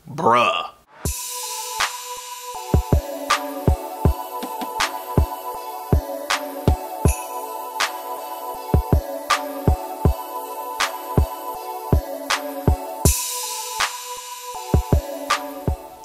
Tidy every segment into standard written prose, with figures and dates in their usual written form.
Bruh.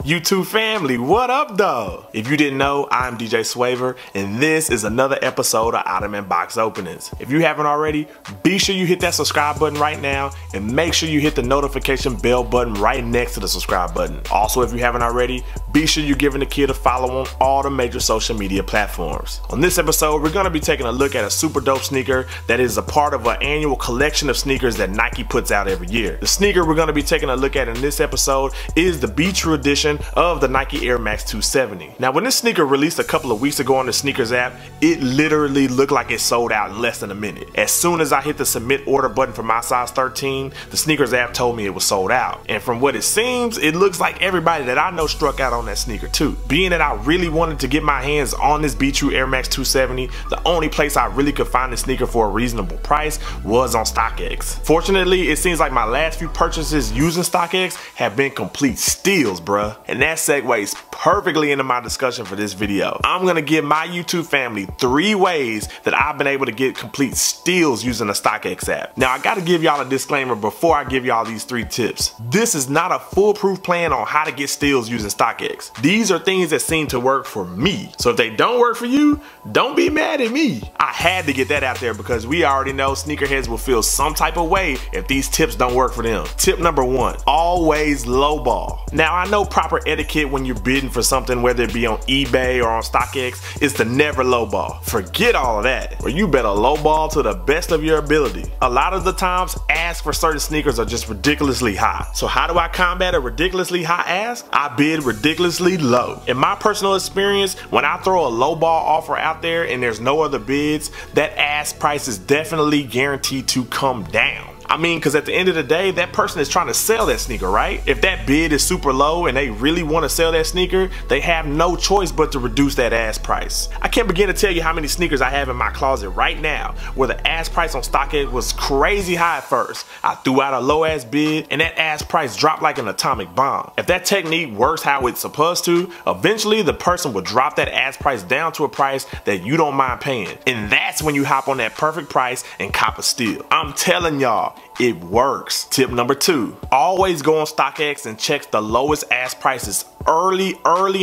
YouTube family, what up though? If you didn't know, I'm DJ Swavor, and this is another episode of Ottoman Box Openings. If you haven't already, be sure you hit that subscribe button right now, and make sure you hit the notification bell button right next to the subscribe button. Also, if you haven't already, be sure you're giving the kid a follow on all the major social media platforms. On this episode, we're going to be taking a look at a super dope sneaker that is a part of an annual collection of sneakers that Nike puts out every year. The sneaker we're going to be taking a look at in this episode is the Be True edition of the Nike Air Max 270. Now, when this sneaker released a couple of weeks ago on the sneakers app, it literally looked like it sold out in less than a minute. As soon as I hit the submit order button for my size 13, the sneakers app told me it was sold out. And from what it seems, it looks like everybody that I know struck out on that sneaker too. Being that I really wanted to get my hands on this Be True Air Max 270, the only place I really could find the sneaker for a reasonable price was on StockX. Fortunately, it seems like my last few purchases using StockX have been complete steals, bruh. And that segues perfectly into my discussion for this video. I'm gonna give my YouTube family 3 ways that I've been able to get complete steals using the StockX app. Now, I gotta give y'all a disclaimer before I give y'all these 3 tips. This is not a foolproof plan on how to get steals using StockX. These are things that seem to work for me. So if they don't work for you, don't be mad at me. I had to get that out there because we already know sneakerheads will feel some type of way if these tips don't work for them. Tip number 1, always lowball. Now, I know proper etiquette when you're bidding for something, whether it be on eBay or on StockX, is to never lowball. Forget all of that, or you better lowball to the best of your ability. A lot of the times, asks for certain sneakers are just ridiculously high. So how do I combat a ridiculously high ask? I bid ridiculously low. In my personal experience, when I throw a lowball offer out there and there's no other bids, that ask price is definitely guaranteed to come down. I mean, because at the end of the day, that person is trying to sell that sneaker, right? If that bid is super low and they really want to sell that sneaker, they have no choice but to reduce that ask price. I can't begin to tell you how many sneakers I have in my closet right now where the ask price on StockX was crazy high at first. I threw out a low ass bid and that ask price dropped like an atomic bomb. If that technique works how it's supposed to, eventually the person will drop that ask price down to a price that you don't mind paying. And that's when you hop on that perfect price and cop a steal. I'm telling y'all, it works. Tip number 2, always go on StockX and check the lowest ask prices early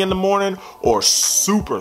in the morning or super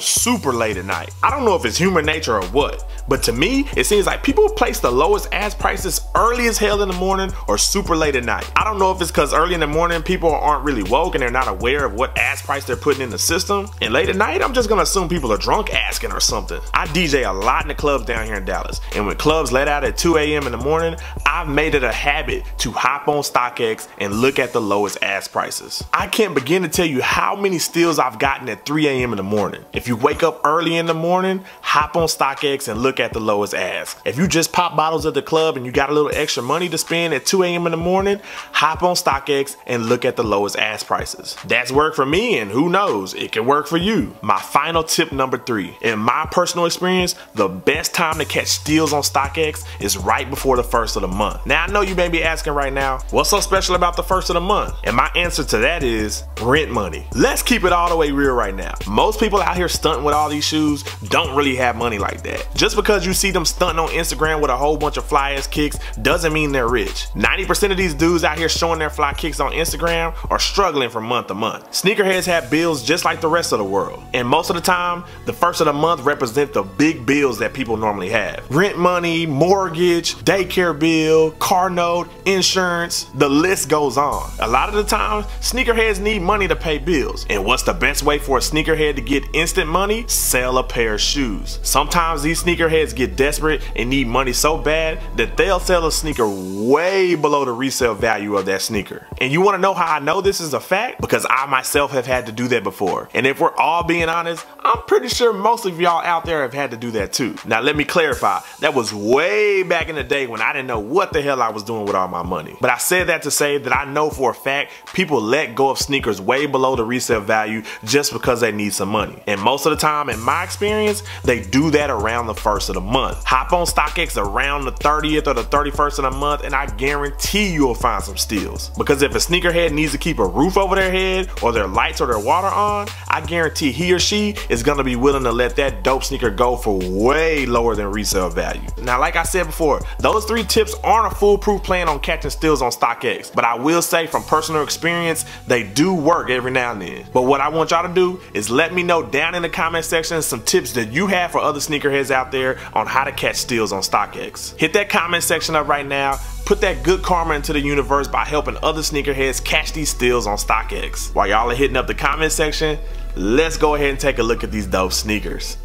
late at night. I don't know if it's human nature or what, but to me, it seems like people place the lowest ask prices early as hell in the morning or super late at night. I don't know if it's because early in the morning people aren't really woke and they're not aware of what ask price they're putting in the system, and late at night I'm just gonna assume people are drunk asking or something. I DJ a lot in the clubs down here in Dallas, and when clubs let out at 2 a.m. in the morning, I've made it a habit to hop on StockX and look at the lowest ask prices. I can't begin to tell you how many steals I've gotten at 3 a.m. in the morning. If you wake up early in the morning, hop on StockX and look at the lowest ask. If you just pop bottles at the club and you got a little extra money to spend at 2 a.m. in the morning, hop on StockX and look at the lowest ask prices. That's worked for me, and who knows, it can work for you. My final tip number 3, in my personal experience, the best time to catch steals on StockX is right before the first of the month. Now, I know you may be asking right now, what's so special about the first of the month? And my answer to that is rent money. Let's keep it all the way real right now. Most people out here stunting with all these shoes don't really have money like that. Just because you see them stunting on Instagram with a whole bunch of fly ass kicks doesn't mean they're rich. 90% of these dudes out here showing their fly kicks on Instagram are struggling from month to month. Sneakerheads have bills just like the rest of the world, and most of the time, the first of the month represent the big bills that people normally have. Rent money, mortgage, daycare bill, car note, insurance, the list goes on. A lot of the time, sneakerheads need money to pay bills. And what's the best way for a sneakerhead to get instant money? Sell a pair of shoes. Sometimes these sneakerheads get desperate and need money so bad that they'll sell a sneaker way below the resale value of that sneaker. And you want to know how I know this is a fact? Because I myself have had to do that before. And if we're all being honest, I'm pretty sure most of y'all out there have had to do that too. Now let me clarify, that was way back in the day when I didn't know what the hell I was doing with all my money. But I said that to say that I know for a fact people let go of sneakers way below the resale value just because they need some money. And most of the time, in my experience, they do that around the first of the month. Hop on StockX around the 30th or the 31st of the month and I guarantee you'll find some steals. Because if a sneakerhead needs to keep a roof over their head or their lights or their water on, I guarantee he or she is gonna be willing to let that dope sneaker go for way lower than resale value. Now, like I said before, those 3 tips aren't a foolproof plan on catching steals on StockX, but I will say from personal experience, they do work every now and then. But what I want y'all to do is let me know down in the comment section some tips that you have for other sneakerheads out there on how to catch steals on StockX. Hit that comment section up right now. Put that good karma into the universe by helping other sneakerheads catch these steals on StockX. While y'all are hitting up the comment section, let's go ahead and take a look at these dope sneakers.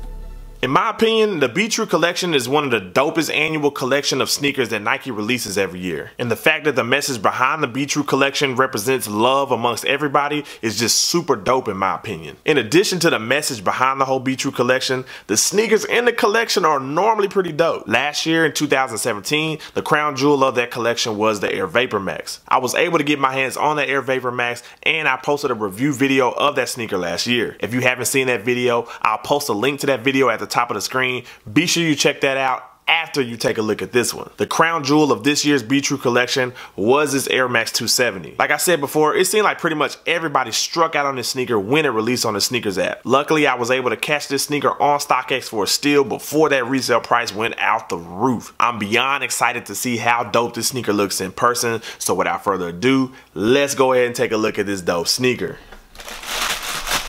In my opinion, the Be True collection is one of the dopest annual collection of sneakers that Nike releases every year. And the fact that the message behind the Be True collection represents love amongst everybody is just super dope in my opinion. In addition to the message behind the whole Be True collection, the sneakers in the collection are normally pretty dope. Last year in 2017, the crown jewel of that collection was the Air Vapor Max. I was able to get my hands on the Air Vapor Max and I posted a review video of that sneaker last year. If you haven't seen that video, I'll post a link to that video at the top of the screen. Be sure you check that out after you take a look at this one. The crown jewel of this year's Be True collection was this Air Max 270. Like I said before, it seemed like pretty much everybody struck out on this sneaker when it released on the sneakers app. Luckily, I was able to catch this sneaker on StockX for a steal before that resale price went out the roof. I'm beyond excited to see how dope this sneaker looks in person, so without further ado, let's go ahead and take a look at this dope sneaker.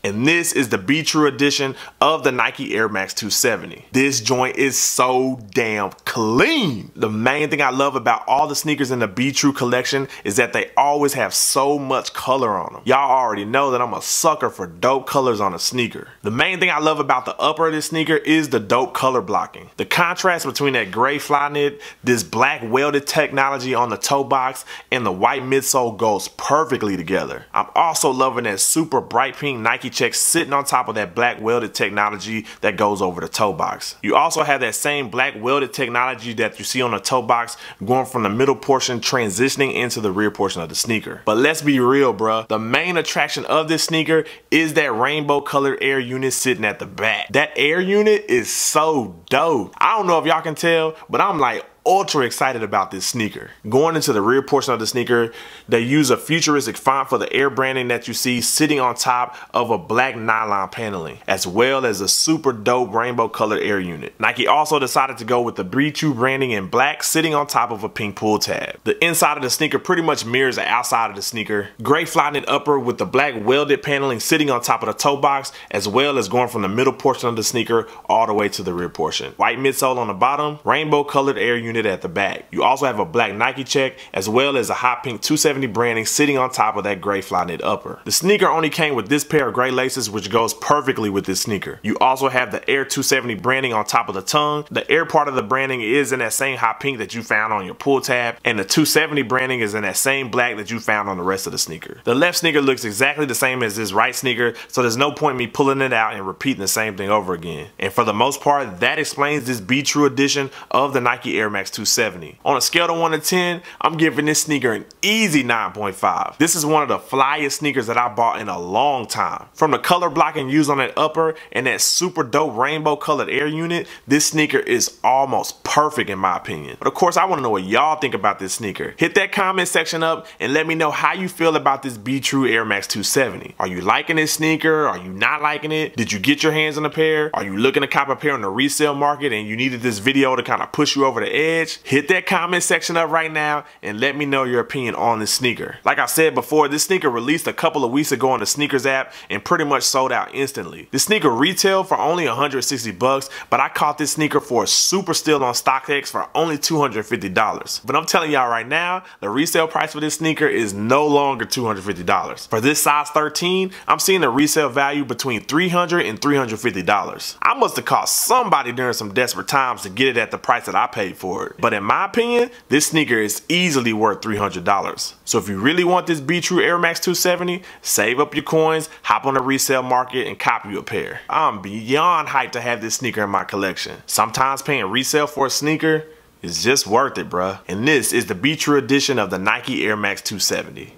And this is the Be True edition of the Nike Air Max 270. This joint is so damn clean. The main thing I love about all the sneakers in the Be True collection is that they always have so much color on them. Y'all already know that I'm a sucker for dope colors on a sneaker. The main thing I love about the upper of this sneaker is the dope color blocking. The contrast between that gray Flyknit, this black welded technology on the toe box, and the white midsole goes perfectly together. I'm also loving that super bright pink Nike check sitting on top of that black welded technology that goes over the toe box. You also have that same black welded technology that you see on the toe box going from the middle portion transitioning into the rear portion of the sneaker. But let's be real, bruh. The main attraction of this sneaker is that rainbow colored air unit sitting at the back. That air unit is so dope. I don't know if y'all can tell, but I'm like ultra excited about this sneaker. Going into the rear portion of the sneaker, they use a futuristic font for the Air branding that you see sitting on top of a black nylon paneling, as well as a super dope rainbow colored Air unit. Nike also decided to go with the Be True branding in black sitting on top of a pink pull tab. The inside of the sneaker pretty much mirrors the outside of the sneaker. Gray Flyknit upper with the black welded paneling sitting on top of the toe box, as well as going from the middle portion of the sneaker all the way to the rear portion. White midsole on the bottom, rainbow colored Air unit at the back. You also have a black Nike check as well as a hot pink 270 branding sitting on top of that gray Flyknit upper. The sneaker only came with this pair of gray laces, which goes perfectly with this sneaker. You also have the Air 270 branding on top of the tongue. The Air part of the branding is in that same hot pink that you found on your pull tab, and the 270 branding is in that same black that you found on the rest of the sneaker. The left sneaker looks exactly the same as this right sneaker, so there's no point in me pulling it out and repeating the same thing over again. And for the most part, that explains this Be True edition of the Nike Air Max 270. On a scale of 1 to 10, I'm giving this sneaker an easy 9.5. This is one of the flyest sneakers that I bought in a long time. From the color blocking used on that upper and that super dope rainbow colored Air unit, this sneaker is almost perfect in my opinion. But of course, I want to know what y'all think about this sneaker. Hit that comment section up and let me know how you feel about this Be True Air Max 270. Are you liking this sneaker? Are you not liking it? Did you get your hands on a pair? Are you looking to cop a pair on the resale market and you needed this video to kind of push you over the edge? Hit that comment section up right now and let me know your opinion on this sneaker. Like I said before, this sneaker released a couple of weeks ago on the sneakers app and pretty much sold out instantly. This sneaker retailed for only 160 bucks, but I caught this sneaker for a super steal on StockX for only $250. But I'm telling y'all right now, the resale price for this sneaker is no longer $250. For this size 13, I'm seeing the resale value between $300 and $350. I must have caught somebody during some desperate times to get it at the price that I paid for it. for it. But in my opinion, this sneaker is easily worth $300. So if you really want this Be True Air Max 270, save up your coins, hop on the resale market, and cop you a pair. I'm beyond hyped to have this sneaker in my collection. Sometimes paying resale for a sneaker is just worth it, bruh. And this is the Be True edition of the Nike Air Max 270.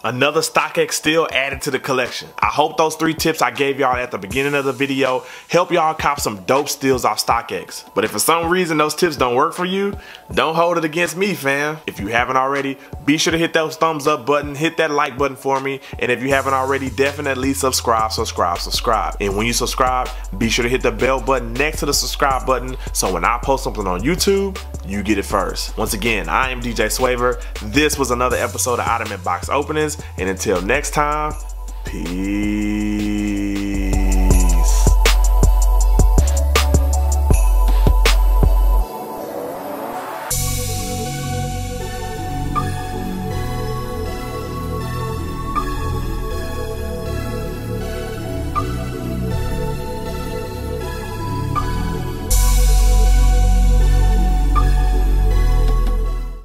Another StockX still added to the collection. I hope those 3 tips I gave y'all at the beginning of the video help y'all cop some dope steals off StockX. But if for some reason those tips don't work for you, don't hold it against me, fam. If you haven't already, be sure to hit that thumbs up button, hit that like button for me, and if you haven't already, definitely subscribe. And when you subscribe, be sure to hit the bell button next to the subscribe button so when I post something on YouTube, you get it first. Once again, I am DJ Swavor. This was another episode of Ottoman Box Openings, and until next time, peace.